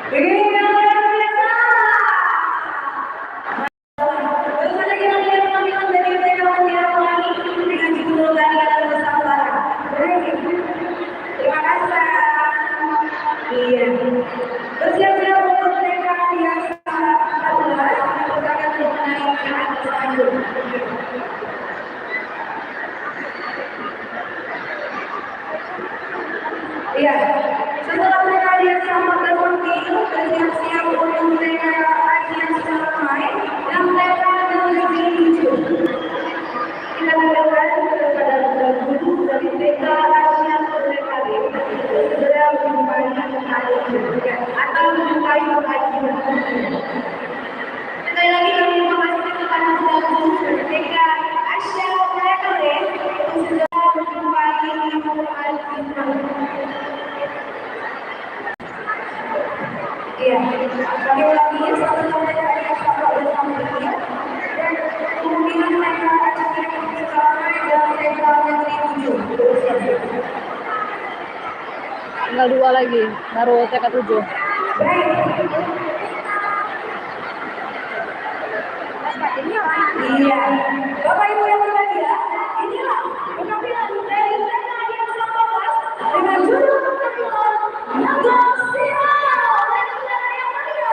Begini yang luar biasa. Bagaimana kira-kira penampilan dari TKW Tirawani dengan judul Tarian Nusantara? Baik, terima kasih. Iya. Bersiap-siap untuk TKW yang sangat 14 kita akan mengenai anak Bandung. Iya, setelah TKW yang sangat nanti bersiap-siap untuk TKW yang sangat main dan TKW yang hijau. Kita menggunakan kepada guru dari TK Asian TKW segera menjumpai atau menjumpai pengajian. Sekali lagi kami memastikan kepada guru dari TK Asian TKW untuk segera menjumpai pengajian. Iya, kami ulangi satu mereka yang sama bersama dia dan kemudian mereka akan dicapai dan mereka yang tujuh. Tinggal 2 lagi, naruh TK 7. Baik. Iya, Bapak Ibu yang berbahagia, inilah penampilan dari TK yang sama dengan judul penampilan Naga Sial dan saudara yang mulia.